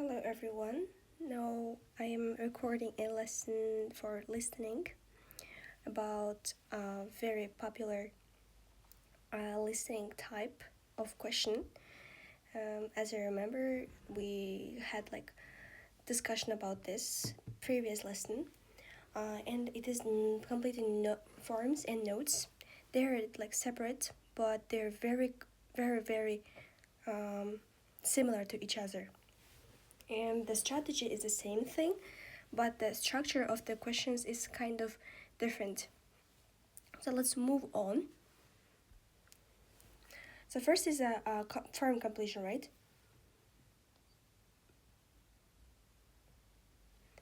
Hello everyone. Now I am recording a lesson for listening about a very popular listening type of question. As I remember, we had like discussion about this previous lesson, and it is completely forms and notes. They're like separate, but they're very um, similar to each other. And the strategy is the same thing, but the structure of the questions is kind of different. So let's move on. So first is a form completion, right?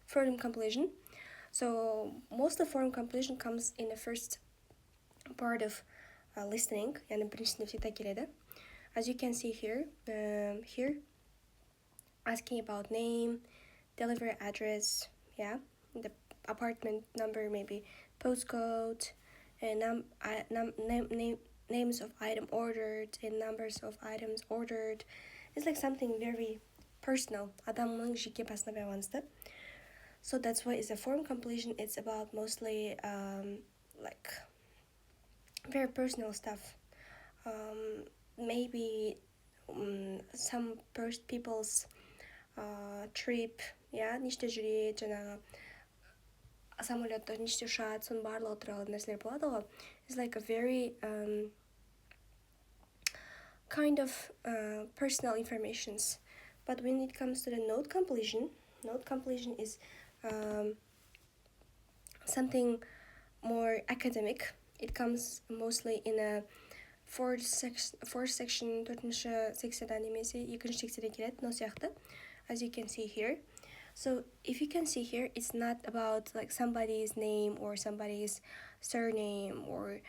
Form completion. So most of form completion comes in the first part of listening, yani birincisinde всегда келеді. As you can see here, asking about name, delivery address, yeah, the apartment number, maybe postcode, and names of item ordered and numbers of items ordered. It's like something very personal. Адамның жеке басына байланысты. So that's why it's a form completion. It's about mostly like very personal stuff. Maybe some people's trip, yeah, неште жүреді, жаңағы самолетта неште ұшады, соның барлығы туралы нәрселер болады ғой. It's like a very kind of personal informations. But when it comes to the note completion is something more academic. It comes mostly in a fourth section, төртінші секцияда немесе екінші секцияда келеді, мынау сияқты. As you can see here. So if you can see here, it's not about like somebody's name or somebody's surname or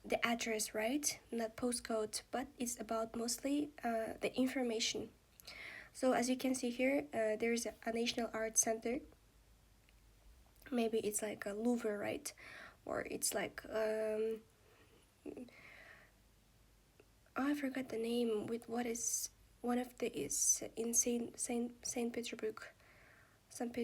the address, right? Not postcode, but it's about mostly the information. So as you can see here, there's a National Art Center. Maybe it's like a Louvre, right? Or it's like I forgot the name with what is one of the is in Saint Petersburg, Saint.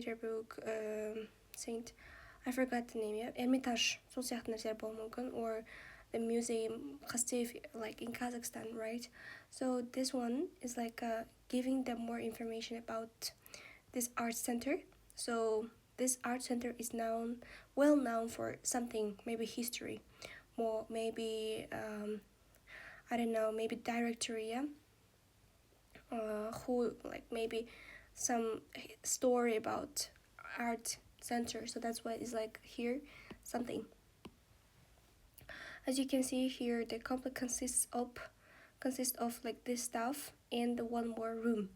I forgot the name. Yeah, Hermitage. Сол сияқты нәрселер болуы мүмкін. Or the museum Khastev, like in Kazakhstan, right? So this one is like giving them more information about this art center. So this art center is well known for something, maybe history, more maybe I don't know, maybe directory, yeah? Who like maybe some story about art center. So that's why it's like here something. As you can see here, the complex consists of like this stuff and the one more room.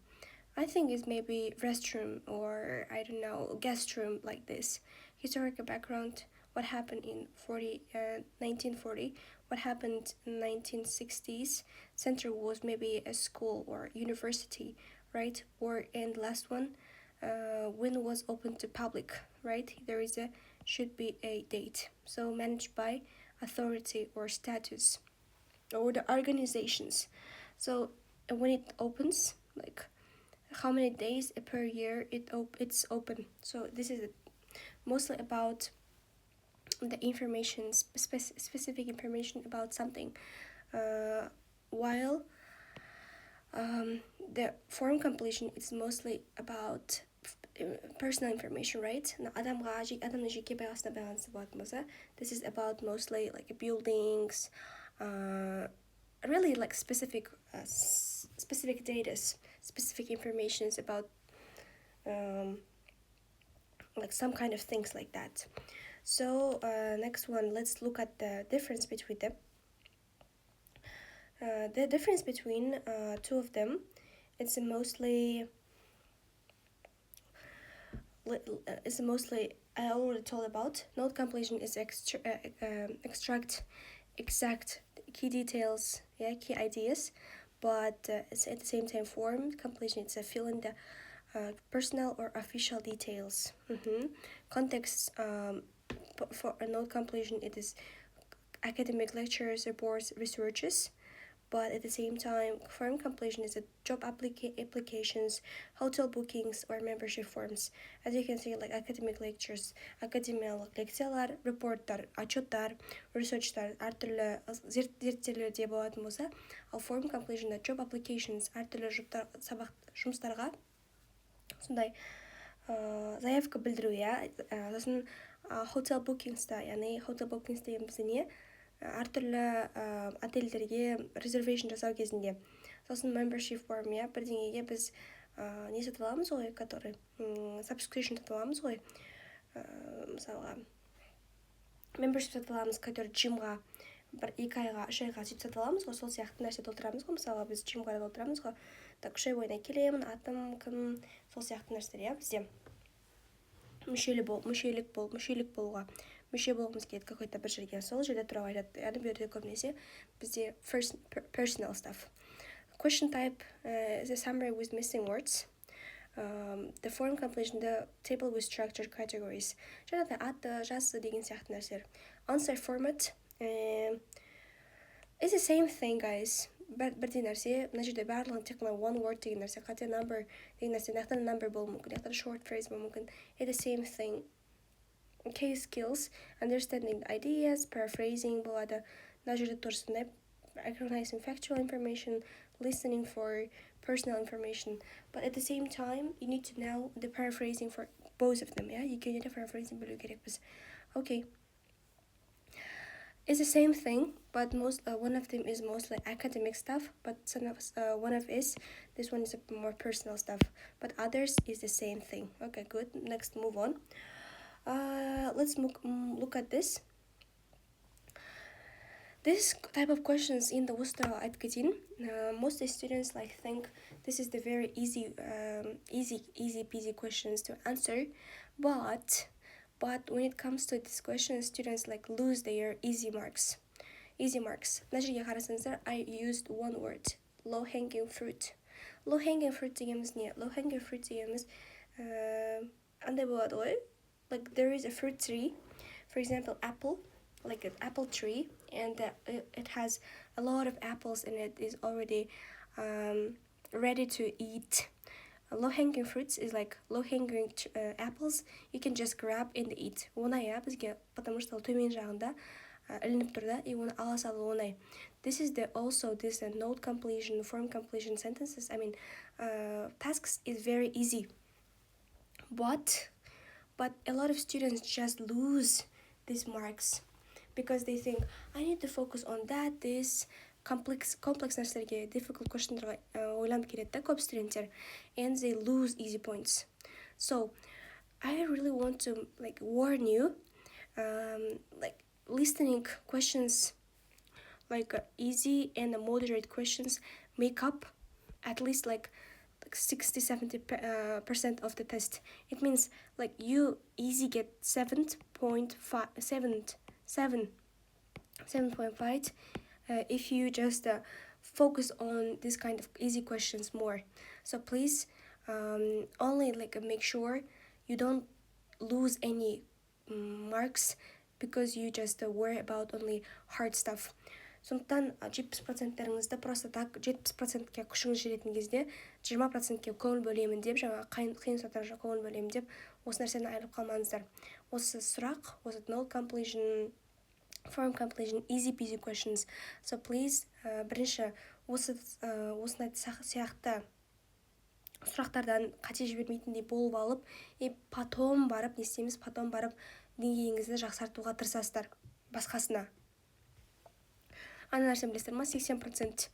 I think it's maybe restroom or I don't know, guest room like this. Historical background, what happened in 1940, what happened in 1960s. Center was maybe a school or university, right? Or and last one, when it was open to public, right? There should be a date. So managed by authority or status or the organizations. So when it opens, like how many days per year it's open. So this is mostly about the information, specific information about something. While the form completion is mostly about personal information, right? Адамның жеке байланысына байланысты болатын болса, this is about mostly like buildings, really like specific data, specific informations about like some kind of things like that. So next one, let's look at the difference between them. The difference between two of them, it's mostly I already told about. Note completion is extract exact key details, yeah, key ideas, but it's at the same time form completion. It's a fill in the personal or official details. Context for a note completion, it is academic lectures, reports, researches, but at the same time, form completion is a job applications, hotel bookings, or membership forms. As you can see, like academic lectures, академиялық лекциялар, репорттар, отчеттар, researchtар, әртүрлі зерттеулерде болатын болса, ал form completionда job applications, әртүрлі жұмыстарға сондай заявка білдіру, сосын hotel bookingста, яғни hotel bookings деген бізде не? Әртүрлі отельдерге reservation жасау кезінде. Сосын membership form, бірдеңеге біз не сатып аламыз ғой, который subscription сатып аламыз ғой. Мысалға, membership сатып аламыз, который джимға бір 2 айға, 3 айға сөйтіп сатып аламыз ғой, сол сияқты нәрсе толтырамыз ғой. Мысалға, біз джимға толтырамыз ғой. Так, 3 ай бойына келемін, атым, кім, сол сияқты нәрселер, бізде. Мүшелік болуға. Мүше болғымыз келеді какой-то бір жерге, сол жерде тұрау айтады. Яғни бұл жерде көбінесе бізде personal stuff. Question type is a summary with missing words. The form completion, the table with structured categories. Жаңағыдай аты, жасы деген сияқты нәрселер. Answer format is the same thing, guys. Бірдей нәрсе, мына жерде барлығын тек қана one word деген нәрсе, қате number деген нәрсе, мынаяқта number болуы мүмкін, мынаяқта short phrase болуы мүмкін. It's the same thing. Case skills, understanding the ideas, paraphrasing болады. Мына жерде тұрсында recognizing factual information, listening for personal information. But at the same time, you need to know the paraphrasing for both of them, екеуіне де paraphrasing білу керекпіз. Okay. It's the same thing, but one of them is mostly academic stuff, but this one is more personal stuff, but others is the same thing. Okay, good. Next, move on. Let's look at this. This type of questions in the Worcester Adketin, most students think this is the very easy peasy questions to answer, but when it comes to this question, students lose their easy marks. Мына жерге қарасаңыздар, I used one word, low hanging fruit. Low hanging fruit дегеніміз не? Low hanging fruit дегеніміз андай болады ғой? There is a fruit tree, for example, apple, like an apple tree, and it has a lot of apples and it is already ready to eat. Low-hanging fruits is like low-hanging apples you can just grab and eat. Оңай, бізге, потому что төмен жағында ілініп тұр да, и оны ала салу оңай. This is also this note completion, form completion sentences. I mean, tasks is very easy, but a lot of students just lose these marks because they think I need to focus on that, this complex нәрселерге, difficult questionдарға ойланып келеді да көп студенттер, and they lose easy points. So I really want to warn you, listening questions easy and moderate questions make up at least 60-70% of the test. It means you easy get 7.5 if you just focus on this kind of easy questions more. So please only make sure you don't lose any marks because you just worry about only hard stuff. Сондықтан 70%-леріңізді просто так 70%-ке күшіңіз жететін кезде 20%-ке көңіл бөлемін деп, қиын сұрақтарға көңіл бөлемін деп, осы нәрсені айырып қалмаңыздар. Осы сұрақ, осы note completion, form completion, easy peasy questions. So please, бірінші осындай сияқты сұрақтардан қате жібермейтіндей болып алып, потом барып деңгейіңізді жақсартуға тырысасыздар басқасына. Ана нәрсені білесіздер ма? 80%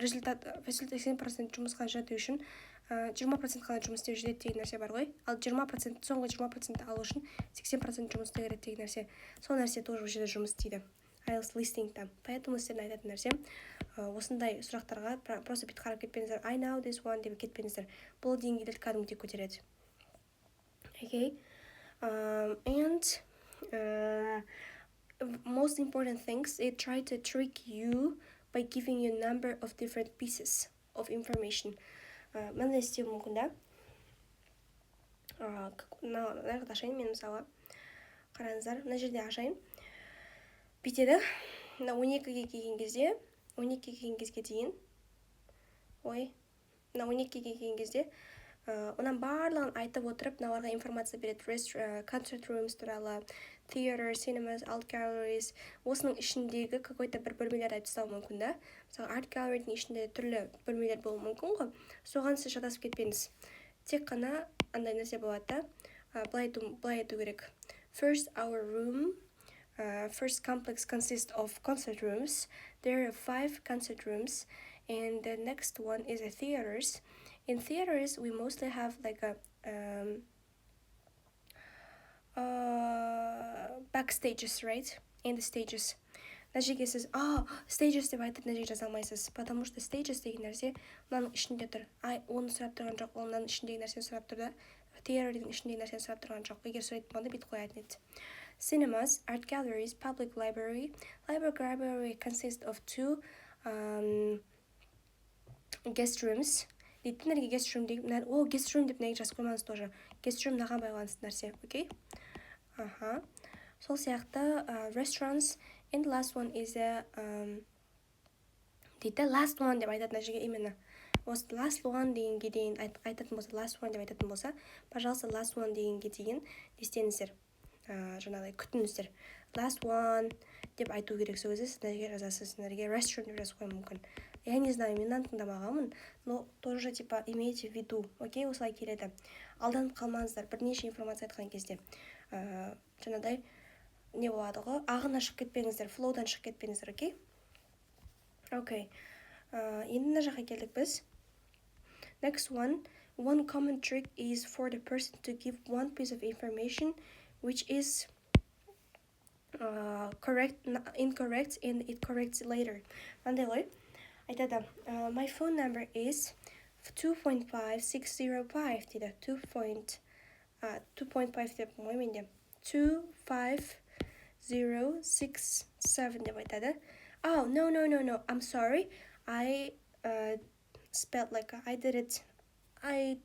результат 80% жұмысқа жету үшін 20% қана жұмыс істеу жетеді деген нәрсе бар ғой. Ал 20% соңғы 20% алу үшін 80% жұмыс істеу керек деген нәрсе. Сол нәрсе тоже ол жерде жұмыс істейді. IELTS listening-та. Поэтому сіздердің айтатын нәрсе, осындай сұрақтарға просто бүйтіп қарап кетпеңіздер. I know this one деп кетпеңіздер. Бұл деңгейді кәдімгідей көтереді. Okay. And most important things, they try to trick you by giving you a number of different pieces of information. Мынандай істеу мүмкін да. Мына ашайын, мен мысалы қараңыздар, мына жерде ашайын. Бүйтеді. 12-ге келген кезде 12-ге келген кезге дейін мына 12-ге келген кезде онан барлығын айтып отырып мыналарға информация береді. Concert rooms туралы, theater, cinemas, art galleries. Осының ішіндегі какой-то бір бөлмелерді айтып тастауы мүмкін да. Мысалы art galleryдің ішінде түрлі бөлмелер болуы мүмкін ғой. Соған сіз шатасып кетпеңіз. Тек қана андай нәрсе болады да. Былай айту керек. First, our room. First complex consists of concert rooms. There are 5 concert rooms, and the next one is a theaters. In theaters, we mostly have like a backstages, right? And the stages. Мына жерге сіз stages деп айтып мына жерге жаза алмайсыз, потому что stages деген нәрсе мынаның ішінде тұр. Оны сұрап тұрған жоқ, ол мынаның ішіндегі нәрсені сұрап тұр да. Theaterдің ішіндегі нәрсені сұрап тұрған жоқ. Егер сұрайтын болғанда бүйтіп қоятын еді. Cinemas, art galleries, public library. Library consists of 2 guest rooms. Дейтінерге guest room деймін. Guest room деп неге жазып қоймаңыз тоже. Guest room мынаған байланысты нәрсе, окей? Сол сияқты restaurants. And the last one is дейді, last one деп айтатын жерге именно. Осы last one дегенге дейін айтатын болса, last one деп айтатын болса, пожалуйста, last one дегенге дейін естеңіздер. Жаңағыдай күтіңіздер. Last one деп айту керек сөзі, сіздерге жазасыз, сіздерге restaurant деп жазып қою мүмкін. Я не знаю, менен тыңдамағанмын, но тоже типа имейте в виду, окей, осылай келеді. Алданып қалмаңыздар, бірнеше информация айтқан кезде. Жаңағыдай не болады ғой, ағына шығып кетпеңіздер, флоудан шығып кетпеңіздер, окей? Окей. Енді мына жаққа келдік біз. Next one common trick is for the person to give one piece of information which is incorrect and it corrects later. Мынандай ғой. Айтады, my phone number is 2.5605 дейді. 2.5 деп қой менде. 25067 деп айтады. No, I'm sorry. I spelled like I did it. I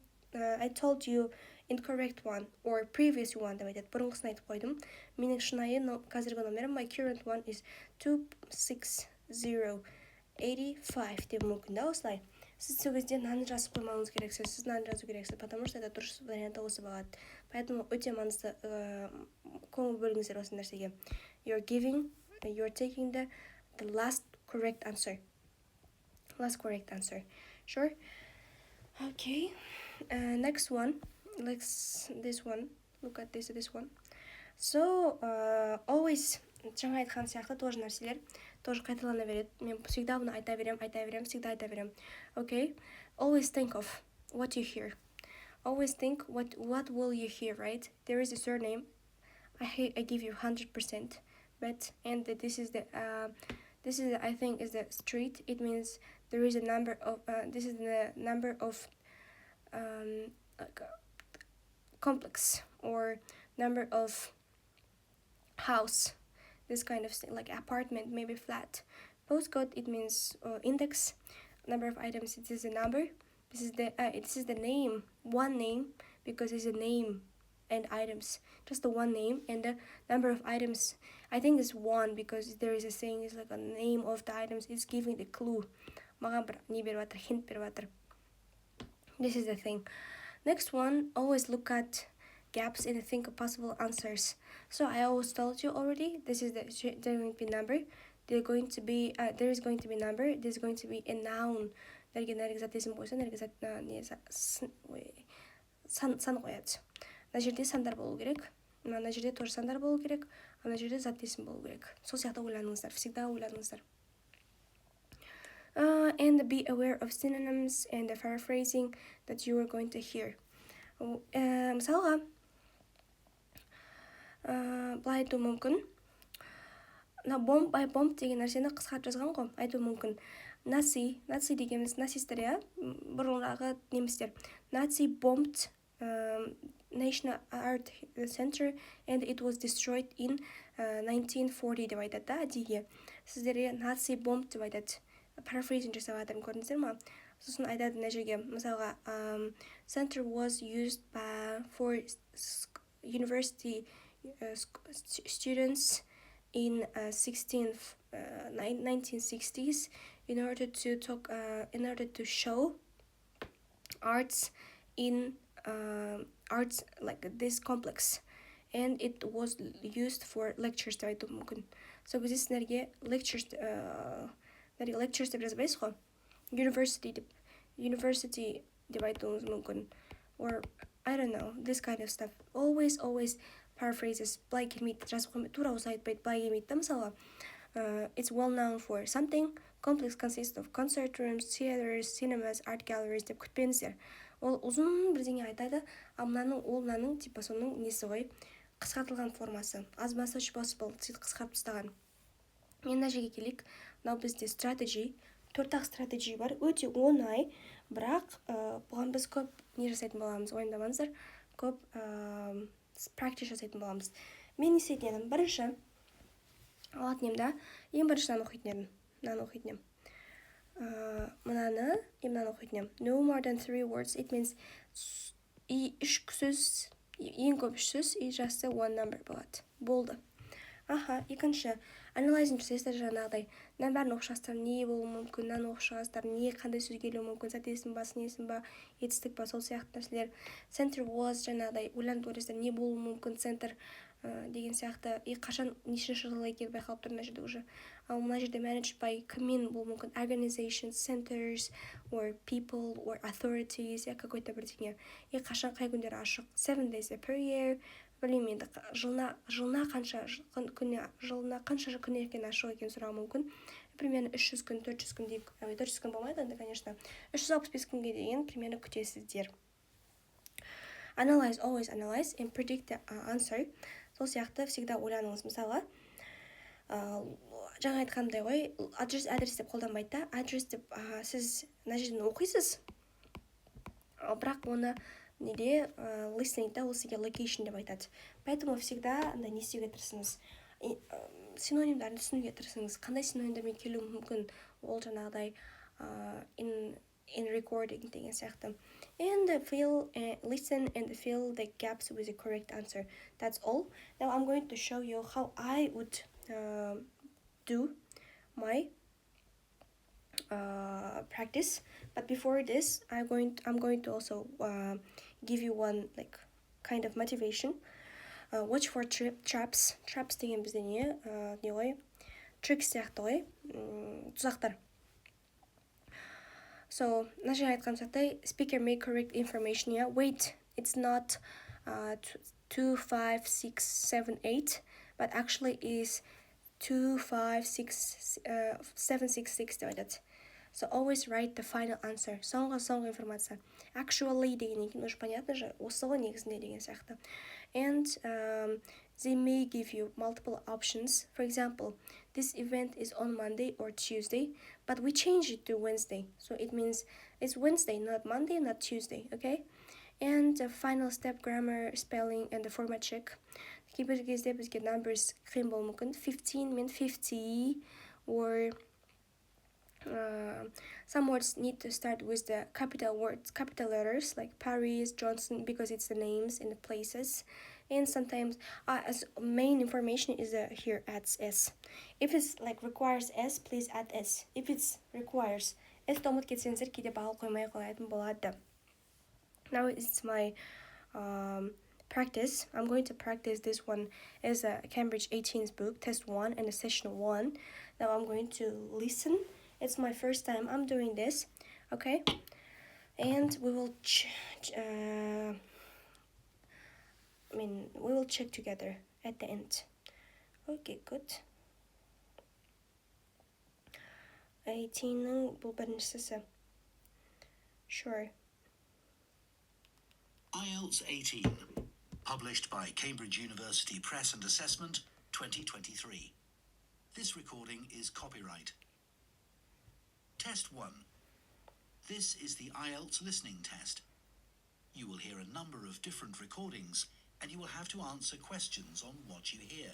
told you incorrect one or previous one деп айтады. Бұрынғысын айтып қойдым. Менің шынайы қазіргі номерім, my current one is 26085 деп мүмкін да осылай. Сіз сол кезде мынаны жазып қоймаңыз керексіз, сіз мынаны жазу керексіз, потому что это дұрыс варианты осы болады. Поэтому өте маңызды көңіл бөліңіздер осы нәрсеге. You're taking the last correct answer. Sure? Okay. Next one. This one. Look at this one. So, always жаңа айтқан сияқты тоже нәрселер тоже қайталана береді. Мен всегда бұны айта берем, всегда айта берем. Okay? Always think of what you hear. Always think what will you hear, right? There is a surname. I give you 100%. And this is the I think is the street. It means there is a number of this is the number of complex or number of house, this kind of thing, like apartment, maybe flat. Postcode, it means index. Number of items, it is a number. This is the name, one name, because it's a name and items, just the one name. And the number of items, I think is 1, because there is a saying, it's like a name of the items, it's giving the clue. Hint. This is the thing. Next one, always look at gaps and think of possible answers. So I always told you already, this is there going to be number, there is going to be number, there's going to be a noun. Сан қояды. Мына жерде сандар болу керек, мына жерде тоже сандар болу керек, мына жерде зат есім болу керек. Сол сияқты ойланыңыздар, всегда ойланыңыздар. And be aware of synonyms and the paraphrasing that you are going to hear. Мысалға, былай айту мүмкін. Bomb by bomb деген нәрсені қысқартып жазған ғой, айту мүмкін. Nazi дегеніміз нацистер, бұрынғы немістер. Nazi bombed National Art Center and it was destroyed in 1940 деп айтады да, әдейі. Сіздерге Nazi bombed деп айтады. Paraphrasing жасап жатырмын, көрдіңіздер ма? Сосын айтады мына жерге, мысалға, center was used for university students in 1960s in order to show arts in arts like this complex, and it was used for lectures деп айтуым мүмкін. So бізде сіздерге lectures деп жазбайсыз ғой, university деп айтуыңыз мүмкін, or I don't know, this kind of stuff. Always paraphrases былай келмейді, жазып қоймайды, тура осы айтпайды, былай келмейді да. Мысалы it's well known for something, complex consists of concert rooms, theaters, cinemas, art galleries деп күтпеңіздер. Ол ұзын бірдеңе айтады, ал мынаның типа соның несі ғой, қысқартылған формасы, as much as possible сөйтіп қысқартып тастаған. Енді мына жерге келейік. Мынау бізде strategy, 4-ақ strategy бар, өте оңай, бірақ бұған біз көп не жасайтын боламыз, ойындамаңыздар, көп practice жасайтын боламыз. Мен не істейтін едім, бірінші алатын едім да, ең бірінші мынаны оқитын едім. Мынаны оқитын едім. No more than 3 words, it means үш сөз, ең көп үш сөз, и just one number болады. Болды. Екінші, анализин жасайсыздар жаңағыдай. Мына бәрін оқып шығасыздар, не болуы мүмкін, мынаны оқып шығасыздар, не қандай сөз келуі мүмкін, сәтесін ба, снесін ба, етістік ба, сол сияқты нәрселер. Center was жаңағыдай, ойланып көресіздер, не болуы мүмкін, центр деген сияқты. И қашан нешінші жылы екені байқалып тұр мына жерде уже. Ал мына жерде managed by кіммен болуы мүмкін, organizations, centers, or people, or authorities, какой-то бірдеңе. И қашан қай күндері ашық, 7 days per year, білмеймін енді, жылына қанша күн екен ашық екен сұрауы мүмкін. Примерно 300 күн, 400 күн дейік, 400 күн болмайды енді, конечно. 365 күнге дейін примерно күтесіздер. Analyze, always analyze and predict the answer. Сол сияқты всегда ойланыңыз. Мысалы, жаңа айтқандай ғой, адрес деп қолданбайды да. Адрес деп сіз мына жерден оқисыз, бірақ оны неде listening да ол сізге location деп айтады. Поэтому всегда не істеуге тырысыңыз. Синонимдарын түсінуге тырысыңыз. Қандай синонимдармен келуі мүмкін, ол жаңағыдай in recording деген сияқты. And listen and fill the gaps with the correct answer. That's all. Now I'm going to show you how I would do my practice. But before this, I'm going to also give you one like kind of motivation. Watch for traps. Traps деген бізде не ғой? Tricks сияқты ғой, тұзақтар. So, мына жерге айтқан сақтай, speaker may correct information. Yeah, wait, it's not 2, 5, 6, 7, 8, but actually is 2, 5, 6, 7, 6, 6 деп айтады. So always write the final answer. Соңғы информация. Actually деген екен, уже понятно же, осы ғой негізінде деген сияқты. And they may give you multiple options. For example, this event is on Monday or Tuesday, but we change it to Wednesday. So it means it's Wednesday, not Monday, not Tuesday, okay? And the final step, grammar, spelling, and the format check. Кейбір кезде бізге numbers қиын болуы мүмкін. 15 мен 50, or some words need to start with the capital letters, like Paris, Johnson, because it's the names in the places. And sometimes as main information is here adds S. If it's like requires S, please add S. If it's requires S, ұмытып кетсеңіздер кейде баға қоймай қоятын болады. Now it's my practice. I'm going to practice this one as a Cambridge 18th book, test 1 and a session 1. Now I'm going to listen. It's my first time I'm doing this, okay? And we will we will check together at the end. Okay, good. 18-ның бұл біріншісі. Sure. IELTS 18, published by Cambridge University Press and Assessment, 2023. This recording is copyright. Test 1. This is the IELTS listening test. You will hear a number of different recordings, and you will have to answer questions on what you hear.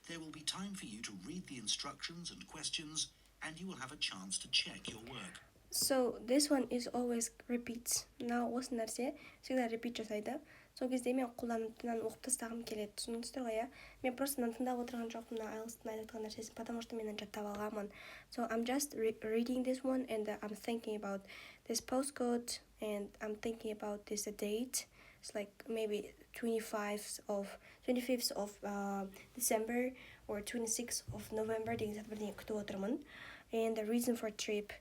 There will be time for you to read the instructions and questions, and you will have a chance to check your work. So this one is always repeats. Now осы нәрсе всегда repeat жасайды. сол кезде мен қолданып мынаны оқып тастағым келеді, түсінесіздер ғой, иә? Мен просто мынаны тыңдап отырған жоқпын, мына Айлстың айтып жатқан нәрсесін, потому что мен жаттап алғанмын. So I'm just reading this one and I'm thinking about this postcode and I'm thinking about this date. It's like maybe 25th of December or 26th of November деген сияқты бірдеңе күтіп отырмын. And the reason for trip,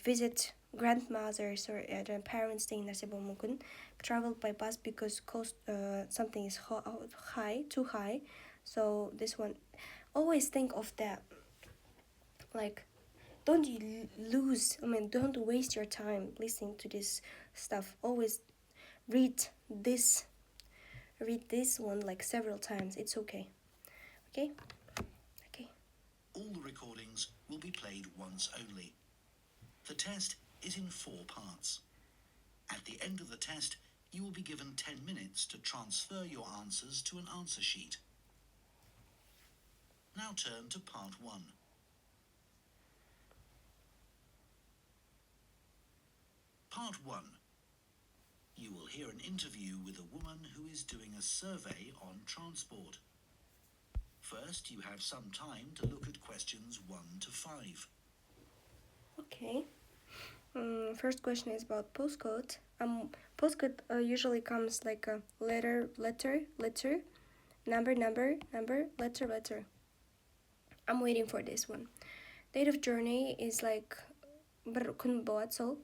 visit grandmothers or parents деген нәрсе болуы мүмкін. Travel by bus because cost something is too high. So this one, always think of that. Like, don't waste your time listening to this stuff. Always read this one like several times. It's okay. Okay? All the recordings will be played once only. The test is in 4 parts. At the end of the test, you will be given 10 minutes to transfer your answers to an answer sheet. Now turn to part 1. Part 1. You will hear an interview with a woman who is doing a survey on transport. First, you have some time to look at questions 1 to 5. Okay. First question is about postcode. Postcode usually comes like a letter, number, letter. I'm waiting for this one. Date of journey is like бір күн болады, сол.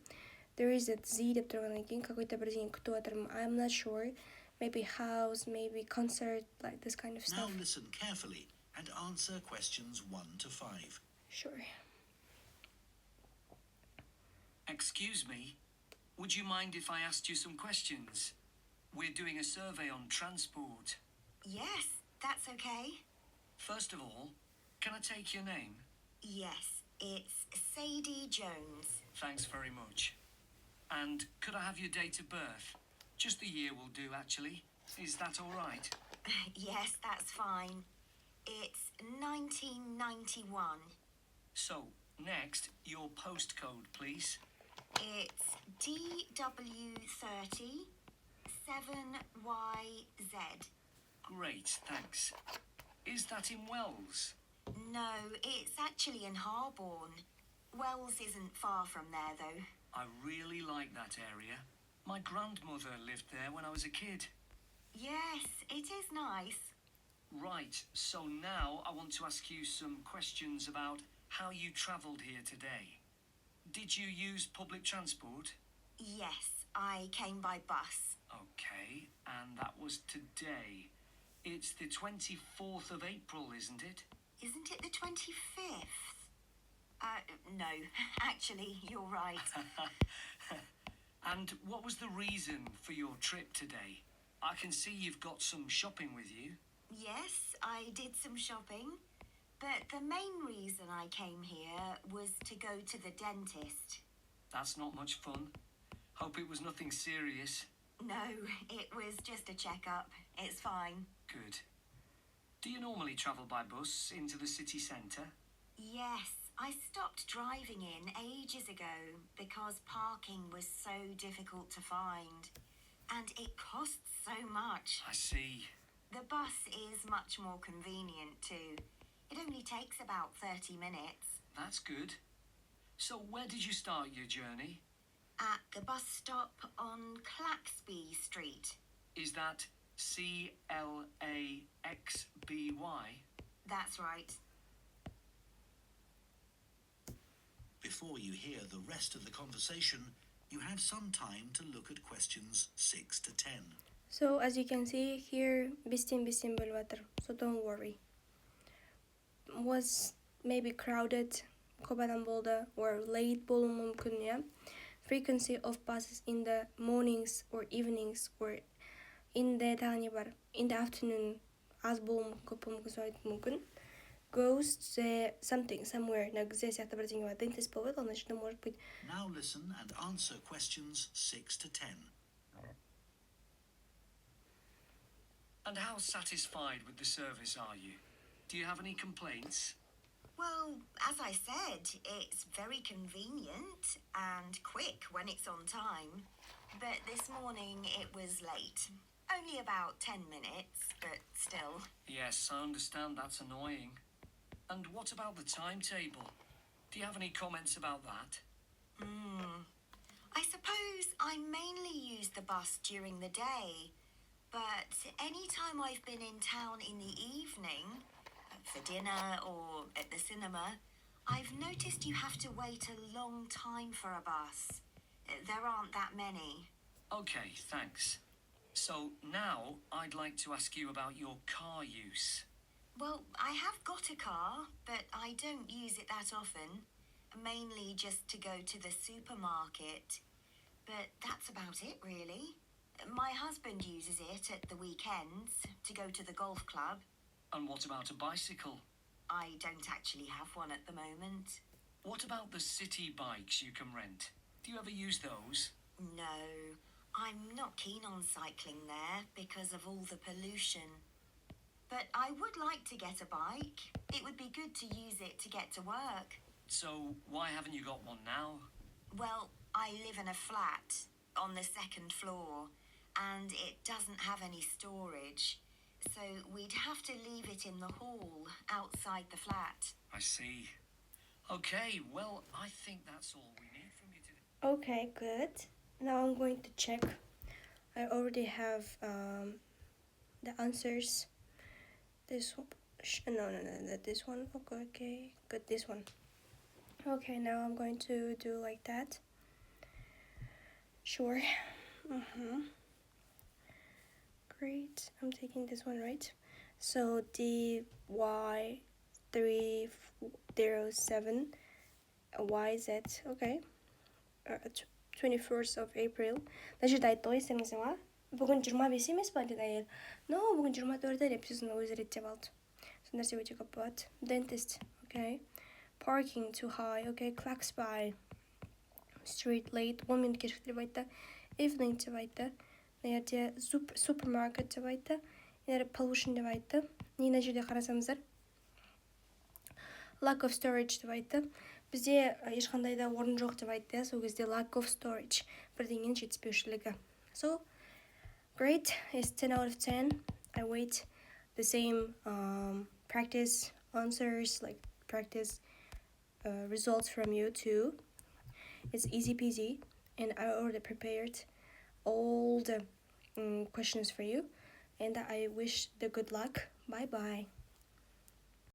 There is a Z деп тұрғаннан кейін какой-то бірдеңе күтіп отырмын. I'm not sure. Maybe house, maybe concert, like this kind of stuff. Now listen carefully and answer questions 1 to 5. Sure. Excuse me, would you mind if I asked you some questions? We're doing a survey on transport. Yes, that's okay. First of all, can I take your name? Yes, it's Sadie Jones. Thanks very much. And could I have your date of birth? Just the year will do, actually. Is that all right? Yes, that's fine. It's 1991. So, next, your postcode, please. It's DW30 7YZ. Great, thanks. Is that in Wells? No, it's actually in Harborne. Wells isn't far from there, though. I really like that area. My grandmother lived there when I was a kid. Yes, it is nice. Right, so now I want to ask you some questions about how you travelled here today. Did you use public transport? Yes, I came by bus. Okay, and that was today. It's the 24th of April, isn't it? Isn't it the 25th? No, actually, you're right. And what was the reason for your trip today? I can see you've got some shopping with you. Yes, I did some shopping. But the main reason I came here was to go to the dentist. That's not much fun. Hope it was nothing serious. No, it was just a checkup. It's fine. Good. Do you normally travel by bus into the city centre? Yes, I stopped driving in ages ago because parking was so difficult to find. And it costs so much. I see. The bus is much more convenient too. It only takes about 30 minutes. That's good. So where did you start your journey? At the bus stop on Claxby Street. Is that CLAXBY? That's right. Before you hear the rest of the conversation, you have some time to look at questions 6 to 10. So as you can see here, бестен бөліп жатыр. So don't worry. Was maybe crowded, көп адам болды, or late болуы мүмкін, yeah? Frequency of buses in the mornings or evenings or in the тағы не бар? In the afternoon, аз болуы мүмкін, көп болуы мүмкін, сөйтіп мүмкін. Goes to something, somewhere. На где сияқты бірдеңе бар. Dentist болып еді, значит, может быть. Now listen and answer questions 6 to 10. And how satisfied with the service are you? Do you have any complaints? Well, as I said, it's very convenient and quick when it's on time. But this morning it was late. Only about 10 minutes, but still. Yes, I understand that's annoying. And what about the timetable? Do you have any comments about that? I suppose I mainly use the bus during the day, but any time I've been in town in the evening, for dinner or at the cinema, I've noticed you have to wait a long time for a bus. There aren't that many. Okay, thanks. So now I'd like to ask you about your car use. Well, I have got a car, but I don't use it that often. Mainly just to go to the supermarket. But that's about it, really. My husband uses it at the weekends to go to the golf club. And what about a bicycle? I don't actually have one at the moment. What about the city bikes you can rent? Do you ever use those? No, I'm not keen on cycling there because of all the pollution. But I would like to get a bike. It would be good to use it to get to work. So why haven't you got one now? Well, I live in a flat on the second floor, and it doesn't have any storage. So we'd have to leave it in the hall outside the flat. I see. Okay, well, I think that's all we need from you today. Okay, good. Now I'm going to check. I already have the answers. This one. No, this one. Okay, good. This one. Okay, now I'm going to do like that. Sure. Great. I'm taking this one, right? So DY307 YZ. Okay. 21st of April. Значит, айтты ғой естеріңізде ма? Бүгін 25 емес па деді әйел. No, бүгін 24 деп сіздің өзі реттеп алды. Сондай нәрсе өте көп болады. Dentist. Okay. Parking too high. Okay. Clocks by. Street late. 1 minute кешікті деп айтты. Evening деп айтты. Мына жерде supermarket деп айтты. Мына жерде pollution деп айтты. Мына жерде қарасаңыздар. Lack of storage деп айтты. Бізде ешқандай да орын жоқ деп айтты. Сол кезде lack of storage. Бірдеңенің жетіспеушілігі. So, great. It's 10 out of 10. I wait the same practice answers, like practice results from you too. It's easy peasy. And I already prepared all the questions for you. And I wish the good luck. Bye-bye.